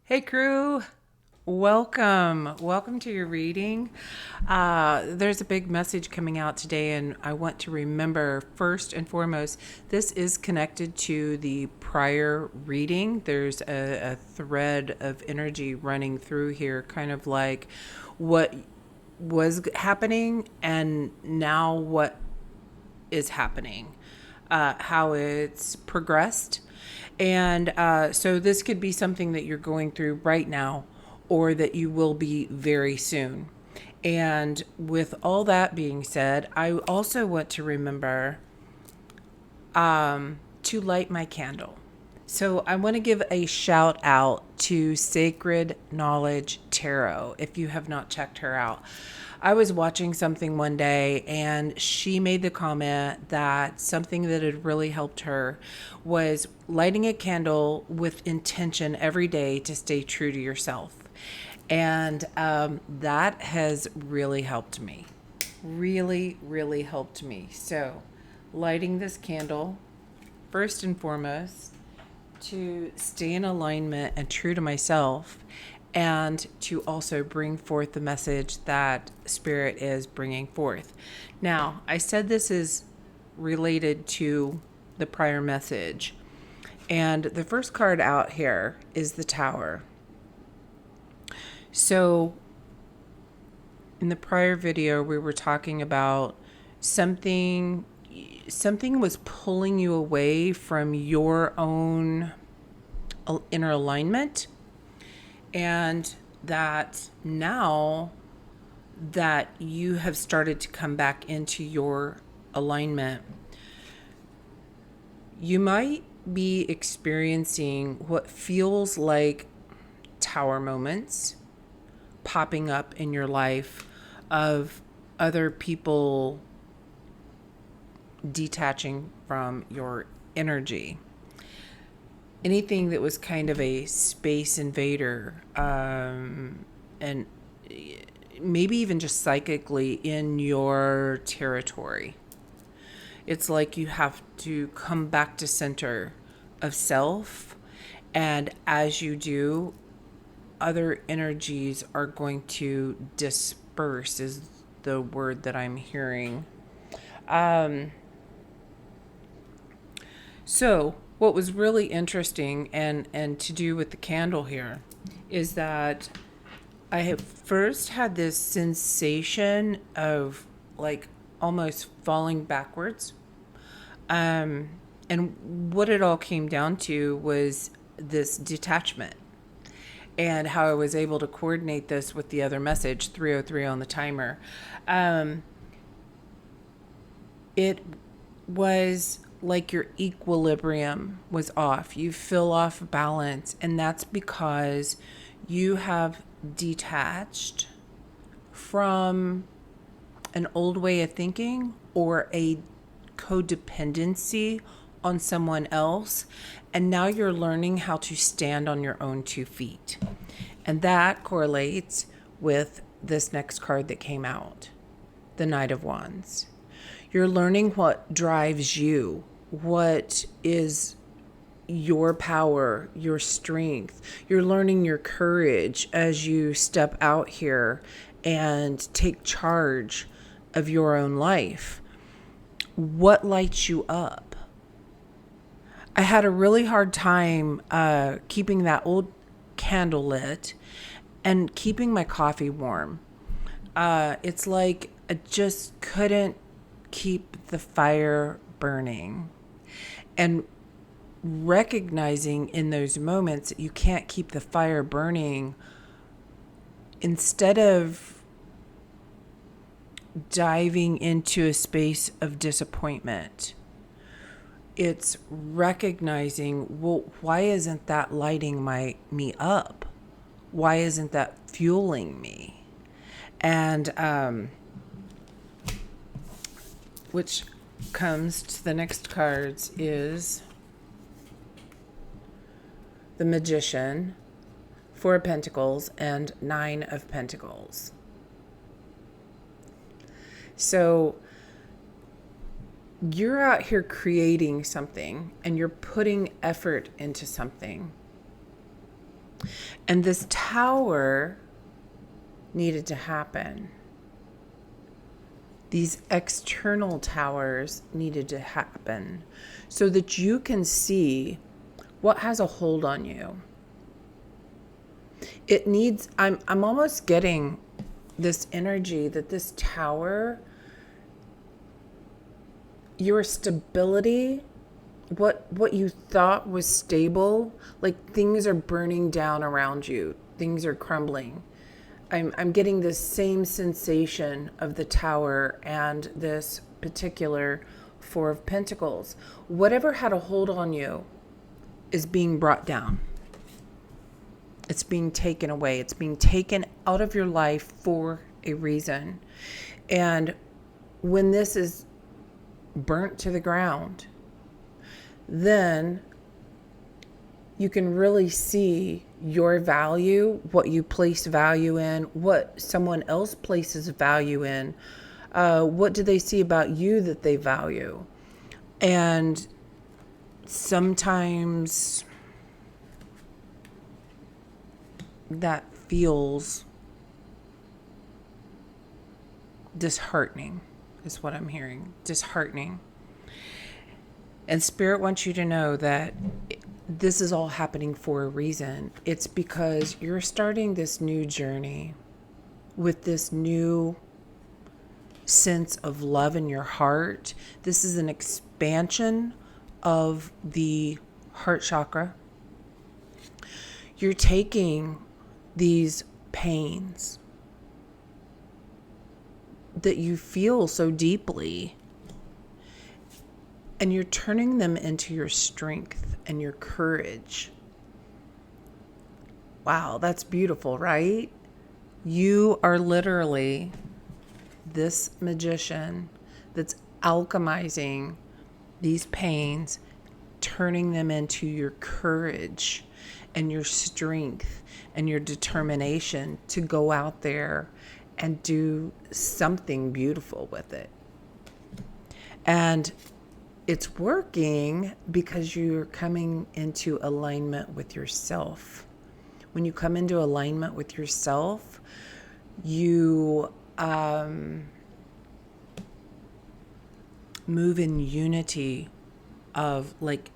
Hey crew, welcome to your reading. There's a big message coming out today, and I want to remember first and foremost, this is connected to the prior reading. There's a thread of energy running through here, kind of like what was happening and now what is happening, how it's progressed. And so this could be something that you're going through right now or that you will be very soon. And with all that being said, I also want to remember to light my candle. So I want to give a shout out to Sacred Knowledge Tarot if you have not checked her out. I was watching something one day and she made the comment that something that had really helped her was lighting a candle with intention every day to stay true to yourself. And that has really helped me. Really, really helped me. So, lighting this candle, first and foremost, to stay in alignment and true to myself, and to also bring forth the message that Spirit is bringing forth. Now, I said this is related to the prior message, and the first card out here is the Tower. So, in the prior video, we were talking about something was pulling you away from your own inner alignment, and that now that you have started to come back into your alignment, you might be experiencing what feels like tower moments popping up in your life of other people detaching from your energy. Anything that was kind of a space invader, and maybe even just psychically in your territory. It's like you have to come back to center of self, and as you do, other energies are going to disperse, is the word that I'm hearing. So what was really interesting and to do with the candle here is that I have first had this sensation of like almost falling backwards. And what it all came down to was this detachment and how I was able to coordinate this with the other message, 303 on the timer. It was like your equilibrium was off. You feel off balance, and that's because you have detached from an old way of thinking or a codependency on someone else, and now you're learning how to stand on your own 2 feet. And that correlates with this next card that came out, the Knight of Wands. You're learning what drives you, what is your power, your strength. You're learning your courage as you step out here and take charge of your own life. What lights you up? I had a really hard time keeping that old candle lit and keeping my coffee warm. It's like I just couldn't keep the fire burning. And recognizing in those moments that you can't keep the fire burning, instead of diving into a space of disappointment, it's recognizing, well, why isn't that lighting me up? Why isn't that fueling me? And which comes to the next cards is the Magician, 4 of Pentacles, and 9 of Pentacles. So you're out here creating something and you're putting effort into something. And this tower needed to happen. These external towers needed to happen so that you can see what has a hold on you. It needs, I'm almost getting this energy that this tower, your stability, what you thought was stable, like things are burning down around you, things are crumbling. I'm getting this same sensation of the tower and this particular Four of Pentacles. Whatever had a hold on you is being brought down. It's being taken away. It's being taken out of your life for a reason. And when this is burnt to the ground, then you can really see your value, what you place value in, what someone else places value in. What do they see about you that they value? And sometimes that feels disheartening, is what I'm hearing. Disheartening. And Spirit wants you to know that this is all happening for a reason. It's because you're starting this new journey with this new sense of love in your heart. This is an expansion of the heart chakra. You're taking these pains that you feel so deeply, and you're turning them into your strength and your courage. Wow, that's beautiful, right? You are literally this magician that's alchemizing these pains, turning them into your courage and your strength and your determination to go out there and do something beautiful with it. And it's working because you're coming into alignment with yourself. When you come into alignment with yourself, you move in unity of like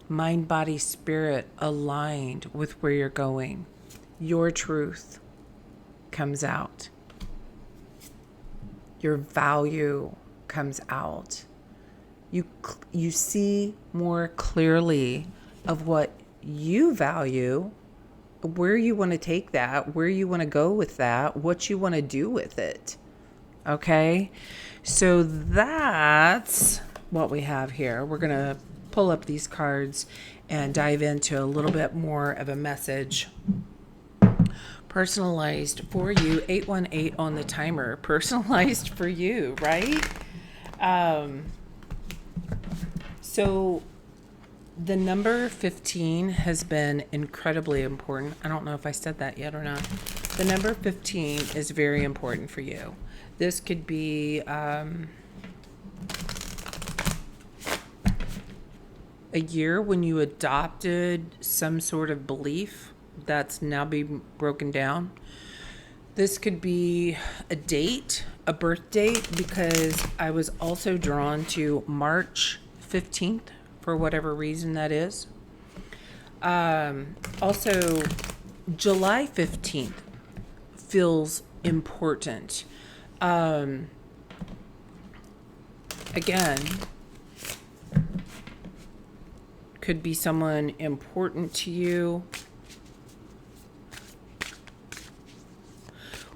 mind, body, spirit aligned with where you're going. Your truth comes out. Your value comes out. You see more clearly of what you value, where you want to take that, where you want to go with that, what you want to do with it. Okay? So that's what we have here. We're going to pull up these cards and dive into a little bit more of a message. Personalized for you. 818 on the timer. Personalized for you, right? So the number 15 has been incredibly important. I don't know if I said that yet or not. The number 15 is very important for you. This could be a year when you adopted some sort of belief that's now being broken down. This could be a date, a birth date, because I was also drawn to March 15th for whatever reason that is. Also, July 15th feels important. Again, could be someone important to you.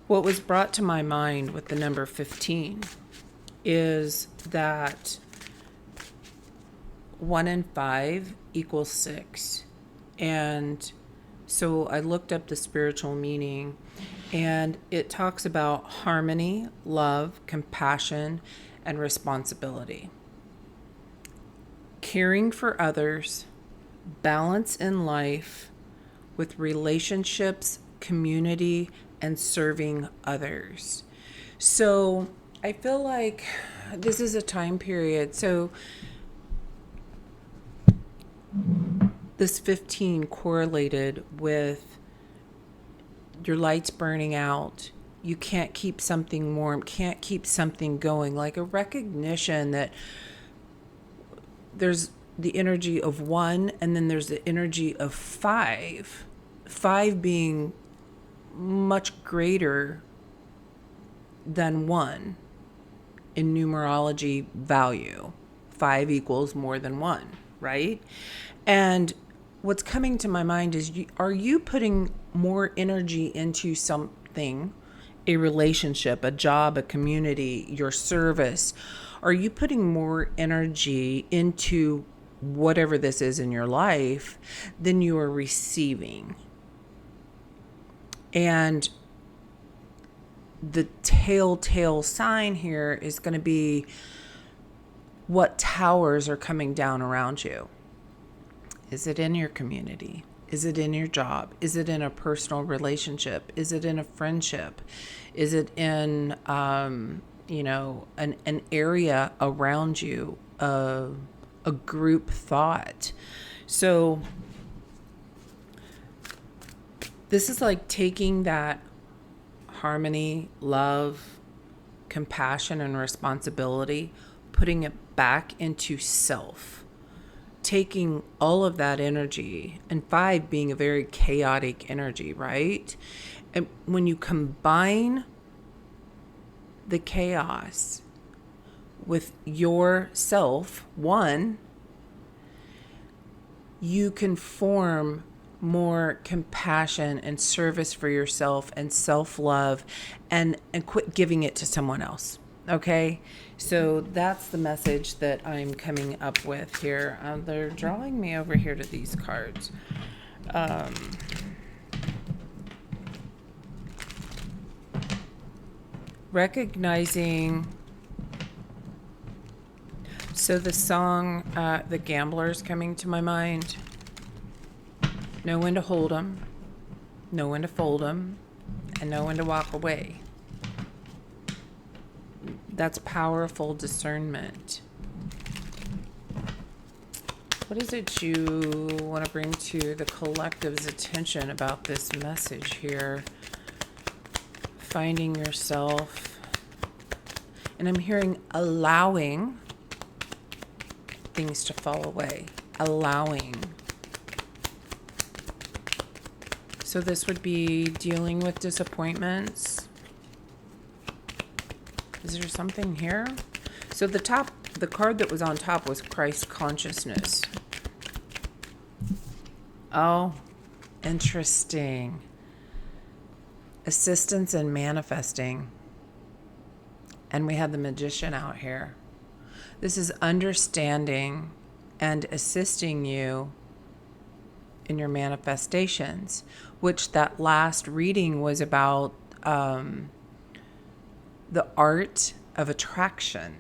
What was brought to my mind with the number 15 is that 1 and 5 equals 6. And so I looked up the spiritual meaning, and it talks about harmony, love, compassion, and responsibility. Caring for others, balance in life with relationships, community, and serving others. So I feel like this is a time period. So this 15 correlated with your lights burning out. You can't keep something warm, can't keep something going, like a recognition that there's the energy of 1 and then there's the energy of 5. 5 being much greater than 1 in numerology value. 5 equals more than 1, right? And what's coming to my mind is, are you putting more energy into something, a relationship, a job, a community, your service? Are you putting more energy into whatever this is in your life than you are receiving? And the telltale sign here is going to be what towers are coming down around you. Is it in your community? Is it in your job? Is it in a personal relationship? Is it in a friendship? Is it in, an area around you, a group thought? So this is like taking that harmony, love, compassion, and responsibility, putting it back into self, taking all of that energy, and 5 being a very chaotic energy, right? And when you combine the chaos with yourself, 1, you can form more compassion and service for yourself and self-love, and quit giving it to someone else. Okay, so that's the message that I'm coming up with here. They're drawing me over here to these cards. Recognizing, so the song, The Gambler's coming to my mind. Know when to hold 'em, know when to fold 'em, and know when to walk away. That's powerful discernment. What is it you want to bring to the collective's attention about this message here? Finding yourself. And I'm hearing allowing things to fall away. Allowing. So this would be dealing with disappointments. Is there something here? So the card that was on top was Christ consciousness. Oh, interesting. Assistance in manifesting. And we had the Magician out here. This is understanding and assisting you in your manifestations, which that last reading was about the art of attraction,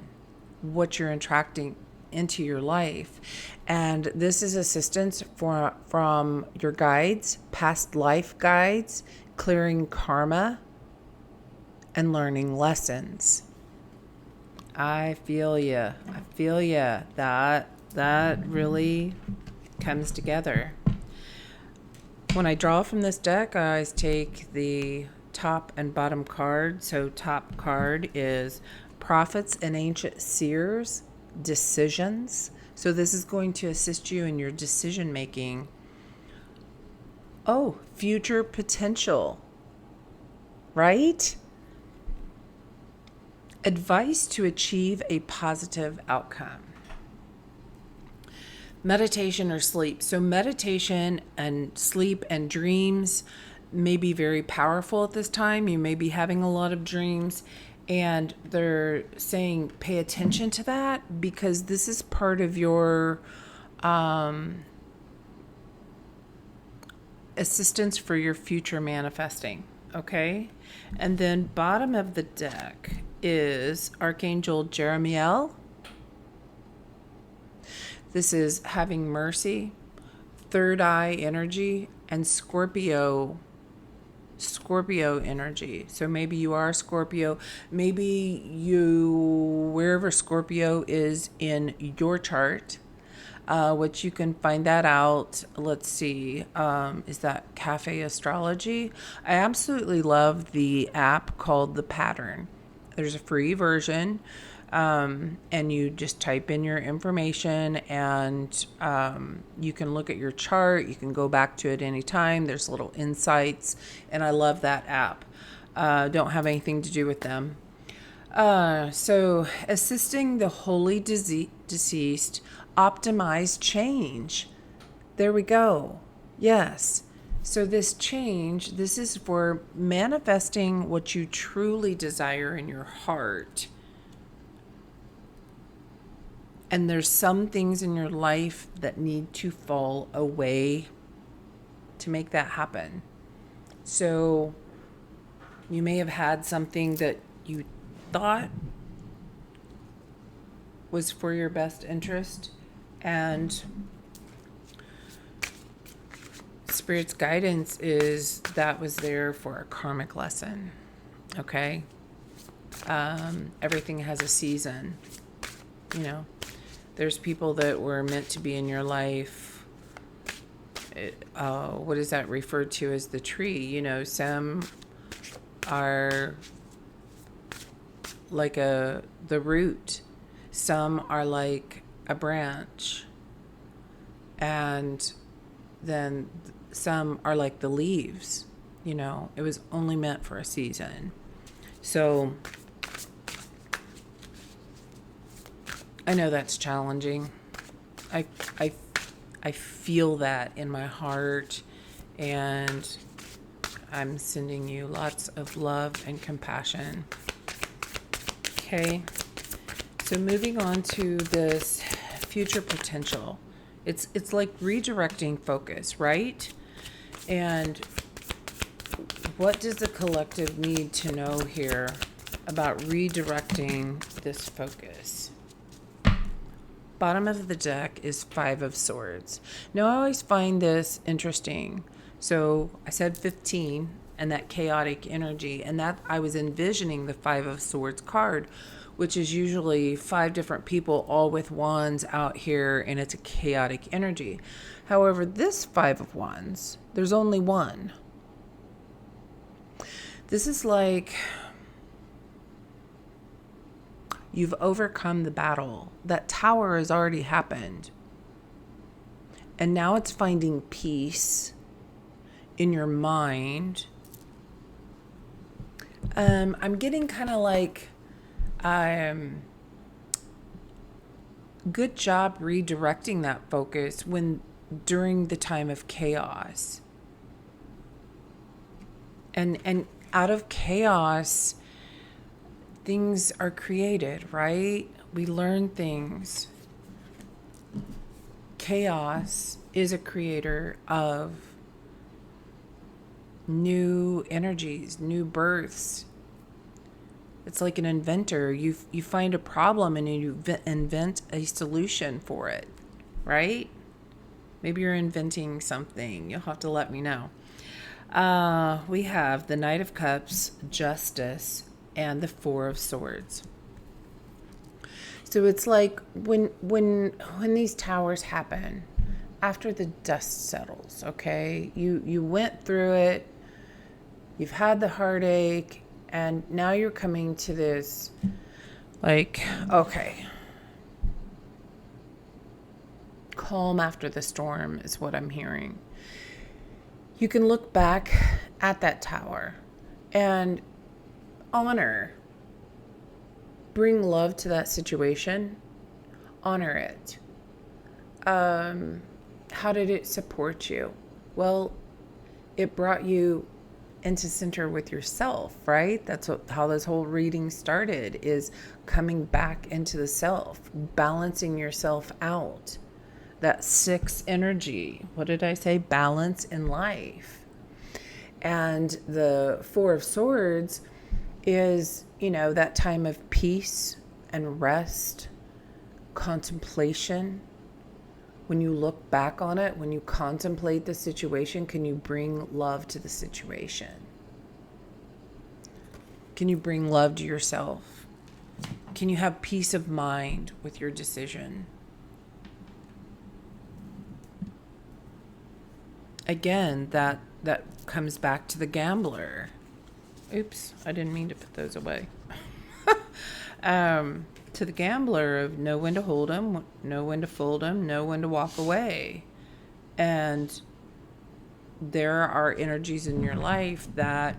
what you're attracting into your life. And this is assistance from your guides, past life guides, clearing karma, and learning lessons. I feel ya. I feel ya. That really comes together. When I draw from this deck, I always take the top and bottom card. So top card is Prophets and Ancient Seers, Decisions. So this is going to assist you in your decision making. Oh, future potential, right? Advice to achieve a positive outcome. Meditation or sleep. So meditation and sleep and dreams may be very powerful at this time. You may be having a lot of dreams, and they're saying pay attention to that, because this is part of your assistance for your future manifesting. Okay? And then bottom of the deck is Archangel Jeremiel. This is having mercy, third eye energy, and Scorpio energy. So maybe you are a Scorpio. Maybe you, wherever Scorpio is in your chart, which you can find that out. Let's see. Is that Cafe Astrology? I absolutely love the app called The Pattern. There's a free version, and you just type in your information, and you can look at your chart. You can go back to it anytime. There's little insights, and I love that app. Don't have anything to do with them. So assisting the wholly deceased, optimize change. There we go. Yes. So this change, this is for manifesting what you truly desire in your heart. And there's some things in your life that need to fall away to make that happen. So you may have had something that you thought was for your best interest, and Spirit's guidance is that was there for a karmic lesson. Okay? Everything has a season. You know, there's people that were meant to be in your life. What is that referred to as the tree? You know, some are like the root. Some are like a branch. And then some are like the leaves. You know, it was only meant for a season. So I know that's challenging. I feel that in my heart, and I'm sending you lots of love and compassion. Okay, so moving on to this future potential. It's like redirecting focus, right? And what does the collective need to know here about redirecting this focus? Bottom of the deck is Five of Swords. Now, I always find this interesting. So I said 15 and that chaotic energy, and that I was envisioning the Five of Swords card, which is usually 5 different people all with wands out here, and it's a chaotic energy. However, this Five of Wands, there's only one. This is like you've overcome the battle. That tower has already happened. And now it's finding peace in your mind. I'm getting kind of like, good job redirecting that focus during the time of chaos. And out of chaos, things are created, right? We learn things. Chaos is a creator of new energies, new births. It's like an inventor. You find a problem and you invent a solution for it, right? Maybe you're inventing something. You'll have to let me know. We have the Knight of Cups, Justice, and the Four of Swords. So it's like when these towers happen, after the dust settles, okay? You went through it. You've had the heartache, and now you're coming to this, like, okay, calm after the storm is what I'm hearing. You can look back at that tower and honor, bring love to that situation, honor it. How did it support you? Well, it brought you into center with yourself, right? That's how this whole reading started, is coming back into the self, balancing yourself out. That 6 energy, what did I say? Balance in life. And the Four of Swords is, that time of peace and rest, contemplation. When you look back on it, when you contemplate the situation, can you bring love to the situation? Can you bring love to yourself? Can you have peace of mind with your decision? again, that comes back to the gambler. Oops, I didn't mean to put those away. To the gambler of know when to hold them, know when to fold them, know when to walk away. And there are energies in your life that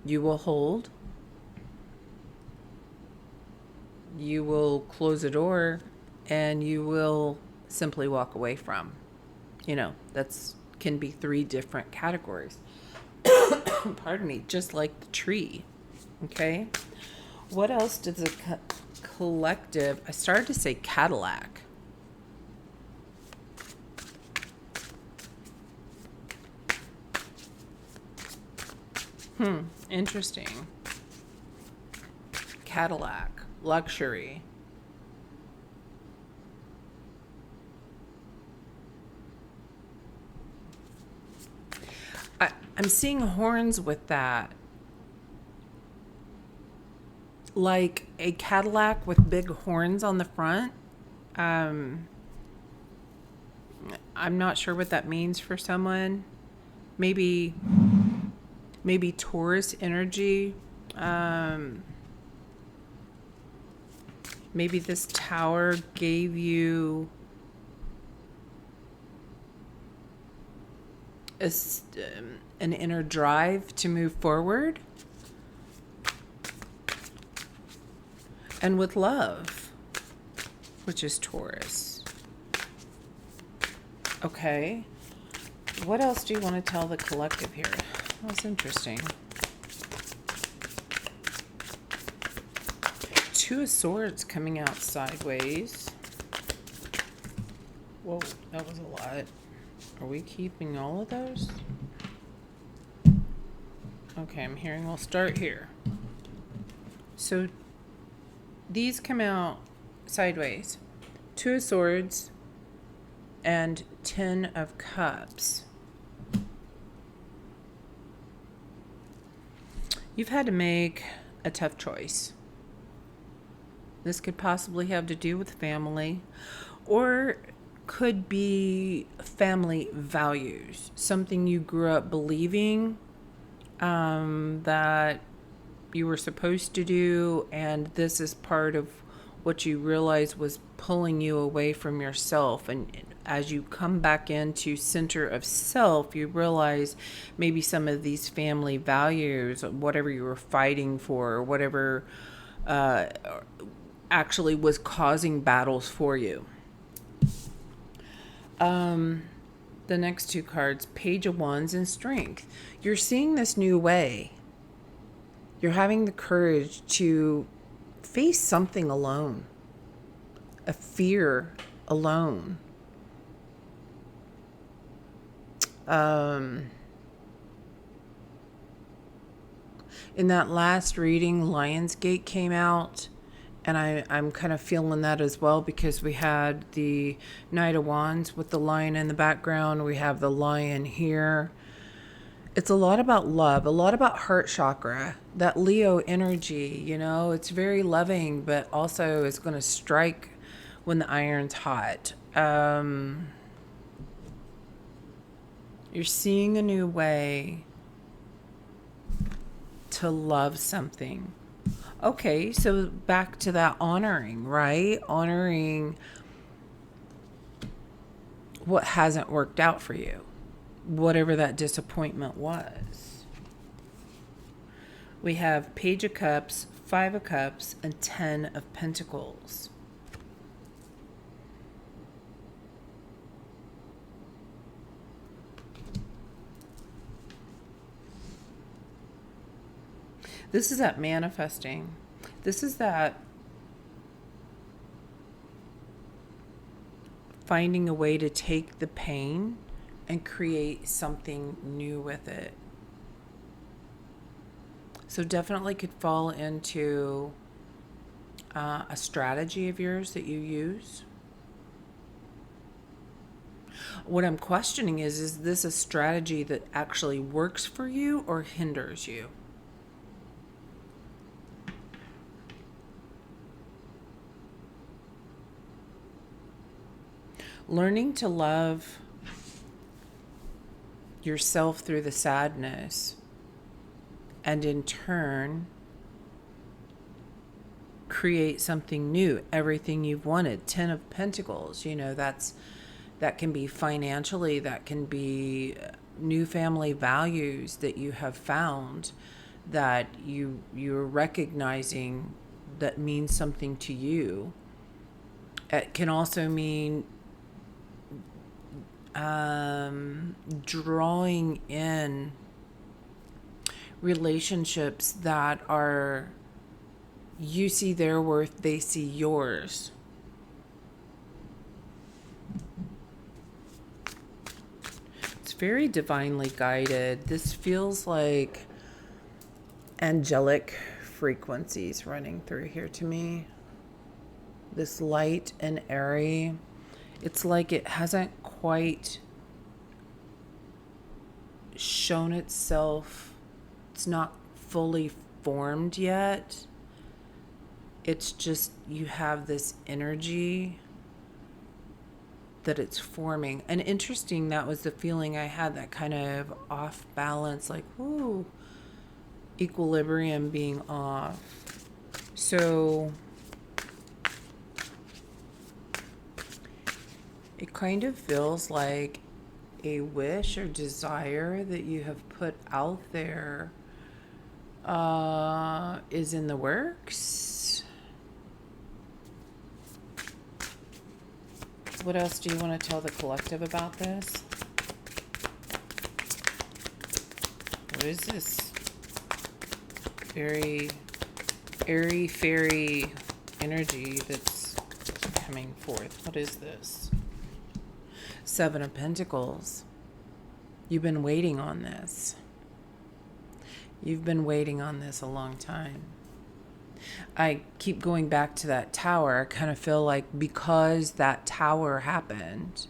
you will hold. You will close a door and you will simply walk away from. That's can be 3 different categories. Pardon me, just like the tree. Okay? What else does the collective, I started to say Cadillac. Interesting. Cadillac, luxury. I'm seeing horns with that. Like a Cadillac with big horns on the front. I'm not sure what that means for someone. Maybe Taurus energy. Maybe this tower gave you an inner drive to move forward. And with love, which is Taurus. Okay. What else do you want to tell the collective here? That's interesting. 2 of Swords coming out sideways. Whoa, that was a lot. Are we keeping all of those? Okay, I'm hearing we'll start here. So these come out sideways. 2 of Swords and 10 of Cups. You've had to make a tough choice. This could possibly have to do with family, or could be family values. Something you grew up believing that you were supposed to do, and this is part of what you realize was pulling you away from yourself. And as you come back into center of self, you realize maybe some of these family values, whatever you were fighting for, or whatever actually was causing battles for you. The next 2 cards, Page of Wands and Strength. You're seeing this new way. You're having the courage to face something alone, a fear alone. In that last reading, Lionsgate came out, and I'm kind of feeling that as well, because we had the Knight of Wands with the lion in the background. We have the lion here. It's a lot about love, a lot about heart chakra, that Leo energy, it's very loving, but also is going to strike when the iron's hot. You're seeing a new way to love something. Okay, so back to that honoring, right? Honoring what hasn't worked out for you, whatever that disappointment was. We have Page of Cups, 5 of Cups, and 10 of Pentacles. This is that manifesting. This is that finding a way to take the pain and create something new with it. So definitely could fall into a strategy of yours that you use. What I'm questioning is this a strategy that actually works for you or hinders you? Learning to love yourself through the sadness, and in turn create something new, everything you've wanted. 10 of Pentacles, that can be financially, that can be new family values that you have found, that you're recognizing that means something to you. It can also mean drawing in relationships that are, you see their worth, they see yours. It's very divinely guided. This feels like angelic frequencies running through here to me. This light and airy. It's like it hasn't quite shown itself. It's not fully formed yet. It's just, you have this energy that it's forming. And interesting, that was the feeling I had, that kind of off balance, like, whoo, equilibrium being off. So it kind of feels like a wish or desire that you have put out there is in the works. What else do you want to tell the collective about this? What is this very airy fairy energy that's coming forth? What is this? 7 of Pentacles. You've been waiting on this. You've been waiting on this a long time. I keep going back to that tower. I kind of feel like because that tower happened,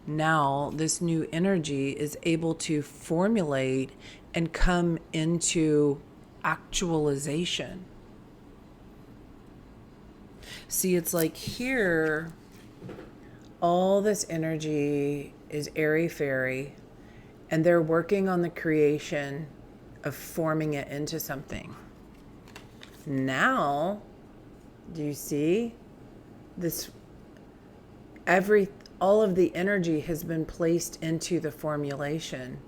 now this new energy is able to formulate and come into actualization. See, it's like here, all this energy is airy-fairy, and they're working on the creation of forming it into something. Now, do you see this? All of the energy has been placed into the formulation,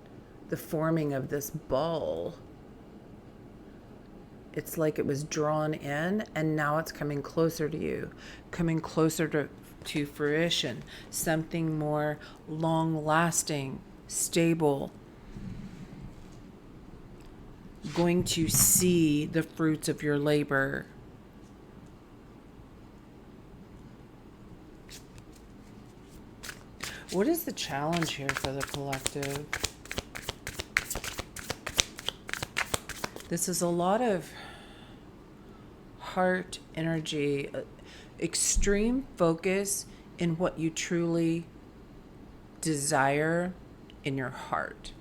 the forming of this ball. It's like it was drawn in, and now it's coming closer to you, coming closer to fruition, something more long-lasting, stable, going to see the fruits of your labor. What is the challenge here for the collective? This is a lot of heart energy, extreme focus in what you truly desire in your heart.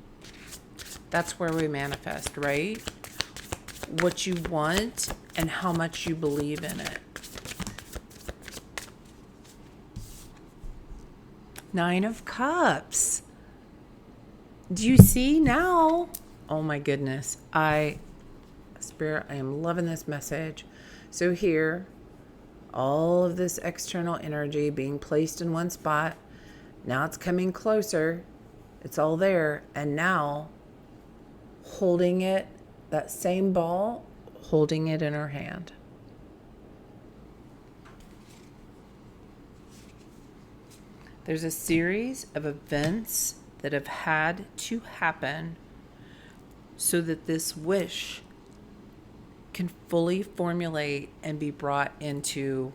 That's where we manifest, right? What you want and how much you believe in it. 9 of Cups. Do you see now? Oh my goodness. Spirit, I am loving this message. So here, all of this external energy being placed in one spot. Now it's coming closer. It's all there. And now, holding it, that same ball, holding it in her hand. There's a series of events that have had to happen so that this wish can fully formulate and be brought into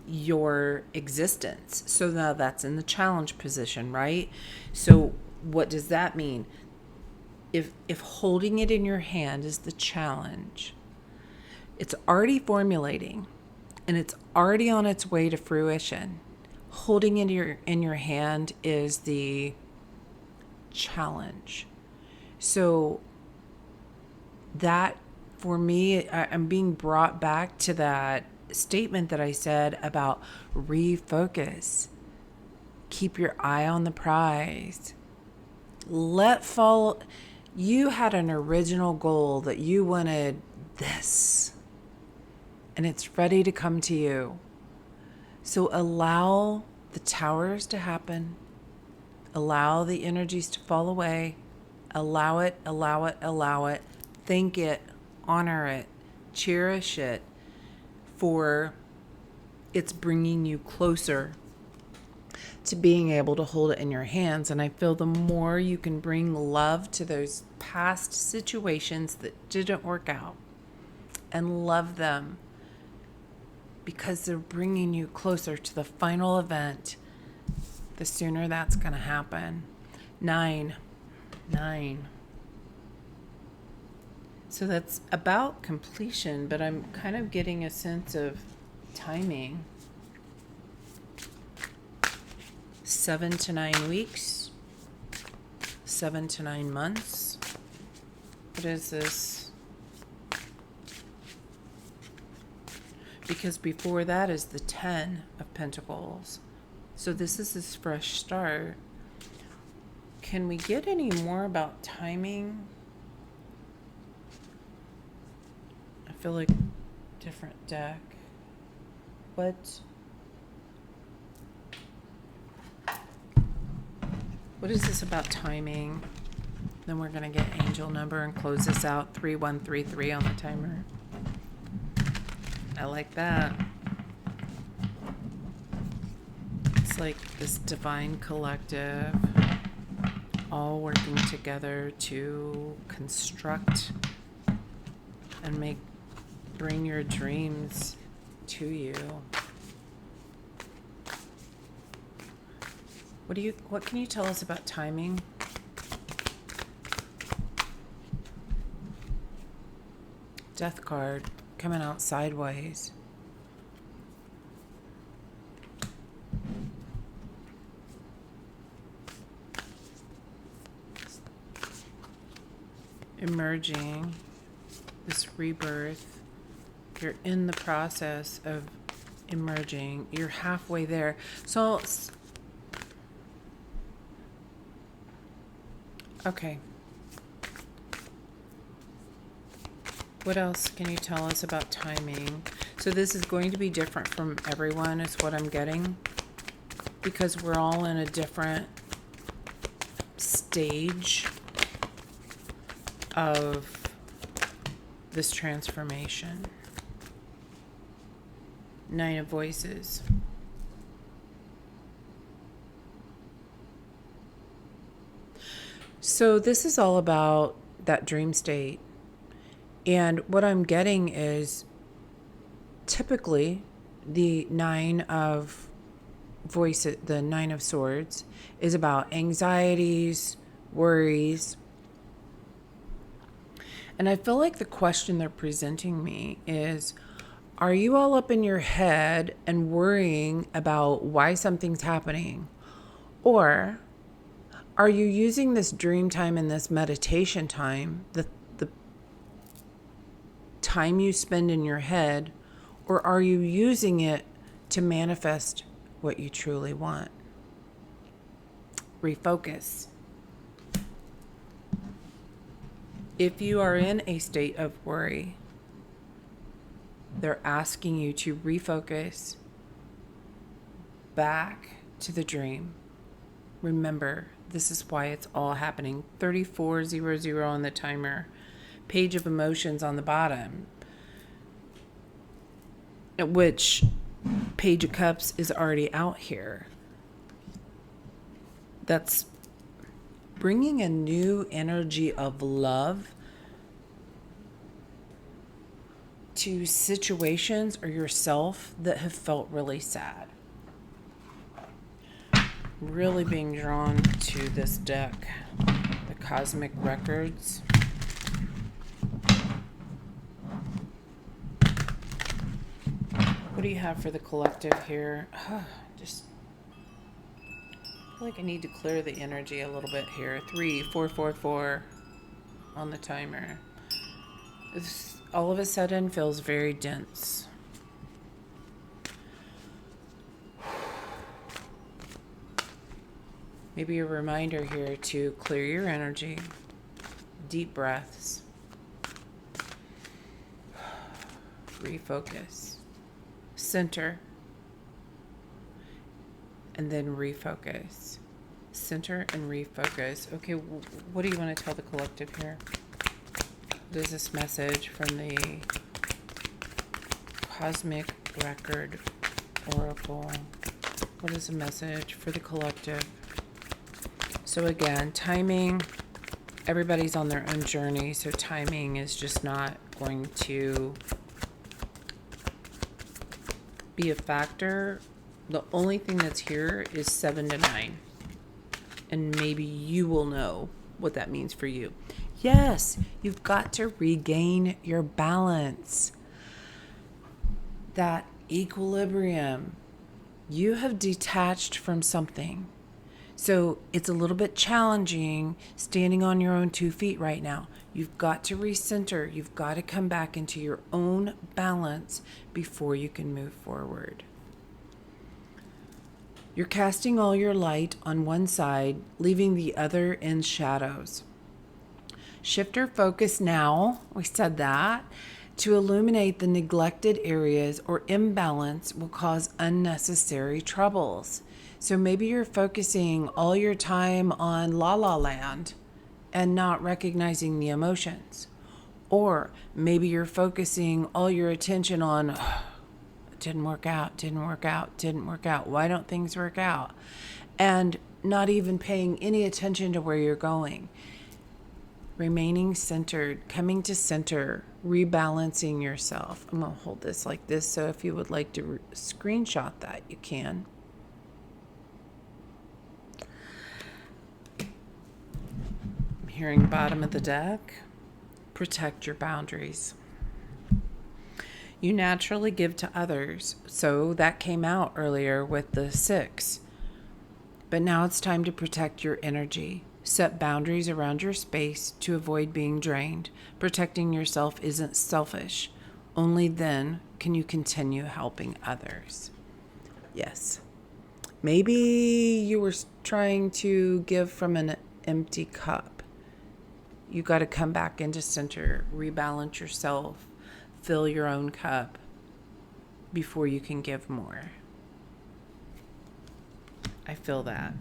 your existence. So now that's in the challenge position, right? So what does that mean? If holding it in your hand is the challenge, it's already formulating and it's already on its way to fruition. Holding it in your hand is the challenge. So that, for me, I'm being brought back to that statement that I said about refocus. Keep your eye on the prize. Let fall. You had an original goal that you wanted this, and it's ready to come to you. So allow the towers to happen. Allow the energies to fall away. Allow it, allow it, allow it. Thank it, honor it, cherish it, for it's bringing you closer to being able to hold it in your hands. And I feel the more you can bring love to those past situations that didn't work out and love them, because they're bringing you closer to the final event, the sooner that's going to happen. 9. So that's about completion, but I'm kind of getting a sense of timing. 7 to 9 weeks, 7 to 9 months. What is this? Because before that is the 10 of Pentacles. So this is this fresh start. Can we get any more about timing? I feel like different deck. What is this about timing? Then we're going to get angel number and close this out. 3133 on the timer. I like that. It's like this divine collective all working together to construct and bring your dreams to you. What can you tell us about timing? Death card coming out sideways. Emerging, this rebirth. You're in the process of emerging. You're halfway there. So, okay. What else can you tell us about timing? So this is going to be different from everyone, is what I'm getting, because we're all in a different stage of this transformation. 9 of Voices. So this is all about that dream state. And what I'm getting is typically the 9 of Voices, the 9 of Swords, is about anxieties, worries. And I feel like the question they're presenting me is, are you all up in your head and worrying about why something's happening? Or are you using this dream time and this meditation time, the time you spend in your head, or are you using it to manifest what you truly want? Refocus. If you are in a state of worry, they're asking you to refocus back to the dream. Remember, this is why it's all happening. 3400 on the timer. Page of Emotions on the bottom, which Page of Cups is already out here. That's bringing a new energy of love to situations or yourself that have felt really sad. Really being drawn to this deck, the Cosmic Records. What do you have for the collective here? Just feel like I need to clear the energy a little bit here. 3444 on the timer. This all of a sudden feels very dense. Maybe a reminder here to clear your energy. Deep breaths. Refocus. Center. And then refocus. Center and refocus. Okay, what do you want to tell the collective here? What is this message from the Cosmic Record Oracle? What is the message for the collective? So again, timing, everybody's on their own journey, so timing is just not going to be a factor. The only thing that's here is 7 to 9. And maybe you will know what that means for you. Yes, you've got to regain your balance. That equilibrium. You have detached from something. So it's a little bit challenging standing on your own 2 feet right now. You've got to recenter. You've got to come back into your own balance before you can move forward. You're casting all your light on one side, leaving the other in shadows. Shift your focus now, we said that, to illuminate the neglected areas or imbalance will cause unnecessary troubles. So maybe you're focusing all your time on La La Land and not recognizing the emotions. Or maybe you're focusing all your attention on, didn't work out. Why don't things work out? And not even paying any attention to where you're going. Remaining centered, coming to center, rebalancing yourself. I'm going to hold this like this, so if you would like to screenshot that, you can. I'm hearing bottom of the deck. Protect your boundaries. You naturally give to others, so that came out earlier with the 6. But now it's time to protect your energy. Set boundaries around your space to avoid being drained. Protecting yourself isn't selfish. Only then can you continue helping others. Yes. Maybe you were trying to give from an empty cup. You got to come back into center, rebalance yourself, fill your own cup before you can give more. I feel that.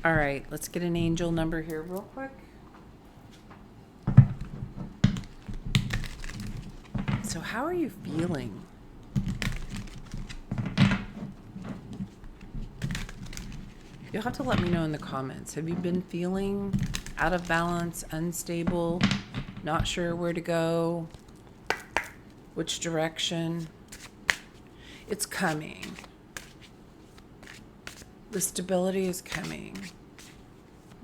All right, let's get an angel number here real quick. So how are you feeling? You'll have to let me know in the comments. Have you been feeling out of balance, unstable, not sure where to go, which direction? It's coming. The stability is coming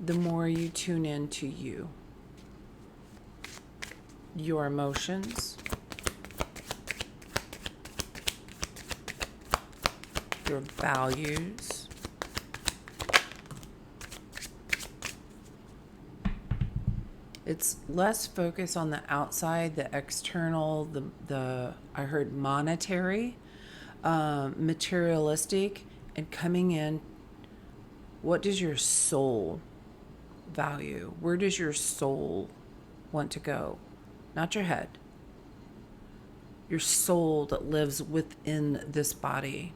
the more you tune into you, your emotions, your values, it's less focus on the outside, the external, the I heard monetary, materialistic, and coming in. What does your soul value? Where does your soul want to go? Not your head. Your soul that lives within this body.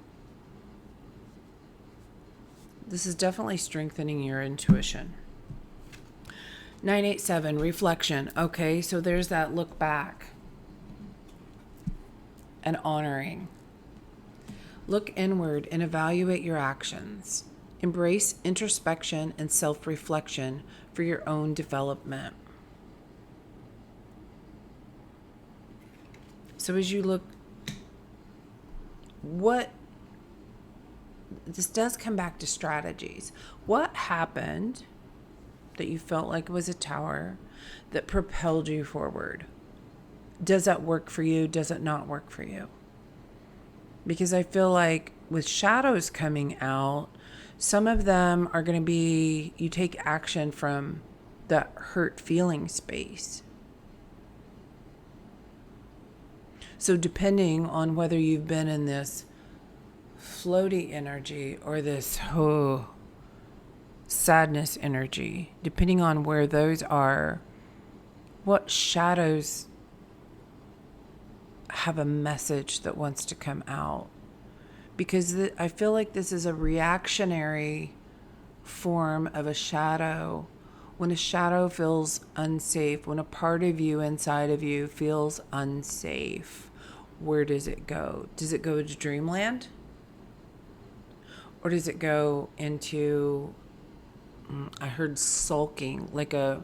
This is definitely strengthening your intuition. 987, reflection. Okay, so there's that look back and honoring. Look inward and evaluate your actions. Embrace introspection and self-reflection for your own development. So as you look, this does come back to strategies. What happened that you felt like it was a tower that propelled you forward? Does that work for you? Does it not work for you? Because I feel like with shadows coming out, some of them are going to be, you take action from the hurt feeling space. So depending on whether you've been in this floaty energy or this sadness energy, depending on where those are, what shadows have a message that wants to come out. Because I feel like this is a reactionary form of a shadow. When a shadow feels unsafe, when a part of you inside of you feels unsafe, where does it go? Does it go to dreamland? Or does it go into, I heard sulking, like a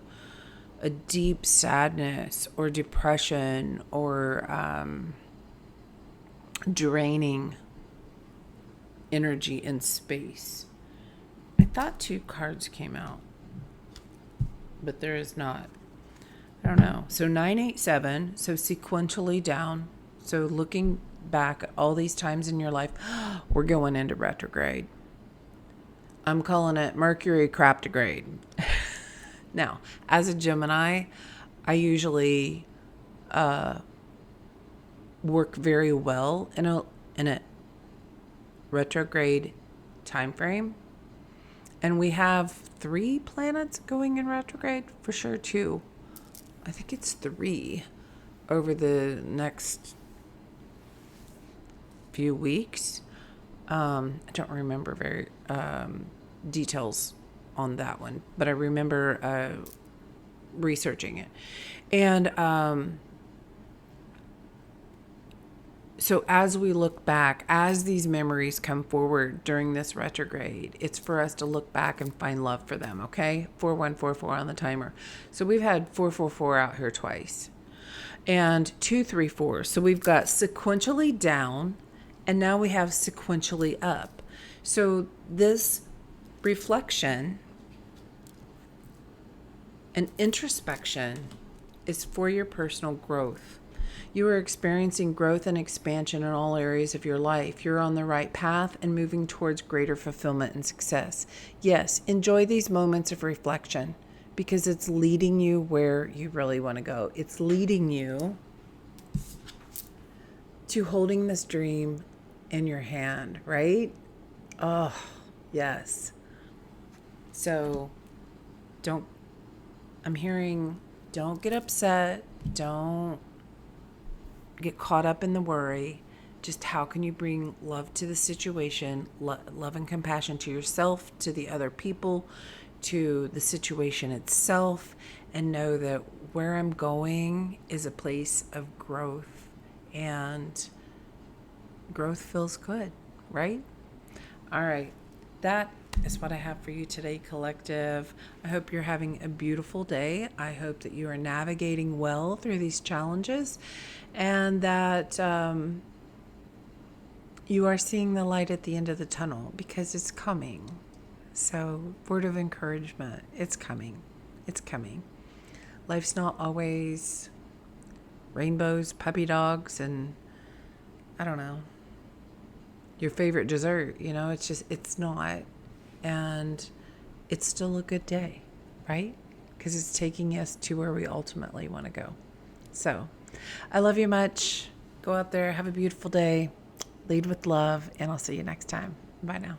deep sadness or depression or draining energy in space? I thought 2 cards came out, but there is not. I don't know. So 987, so sequentially down. So looking back at all these times in your life, we're going into retrograde. I'm calling it Mercury craptigrade. Now, as a Gemini, I usually work very well in a retrograde time frame. And we have 3 planets going in retrograde, for sure 2. I think it's 3 over the next few weeks. I don't remember very details on that one, but I remember researching it. And so as we look back, as these memories come forward during this retrograde, it's for us to look back and find love for them, okay? 4144 on the timer. So we've had 444 out here twice. And 234. So we've got sequentially down, and now we have sequentially up. So this reflection and introspection is for your personal growth. You are experiencing growth and expansion in all areas of your life. You're on the right path and moving towards greater fulfillment and success. Yes, enjoy these moments of reflection because it's leading you where you really want to go. It's leading you to holding this dream in your hand, right? Oh, yes. So I'm hearing, don't get upset. Don't get caught up in the worry. Just how can you bring love to the situation, love and compassion to yourself, to the other people, to the situation itself, and know that where I'm going is a place of growth, and growth feels good, right? All right. That is what I have for you today, collective. I hope you're having a beautiful day. I hope that you are navigating well through these challenges and that you are seeing the light at the end of the tunnel because it's coming. So, word of encouragement, it's coming. It's coming. Life's not always rainbows, puppy dogs, and I don't know, your favorite dessert. It's not. And it's still a good day, right? Because it's taking us to where we ultimately want to go. So I love you much. Go out there, have a beautiful day, lead with love, and I'll see you next time. Bye now.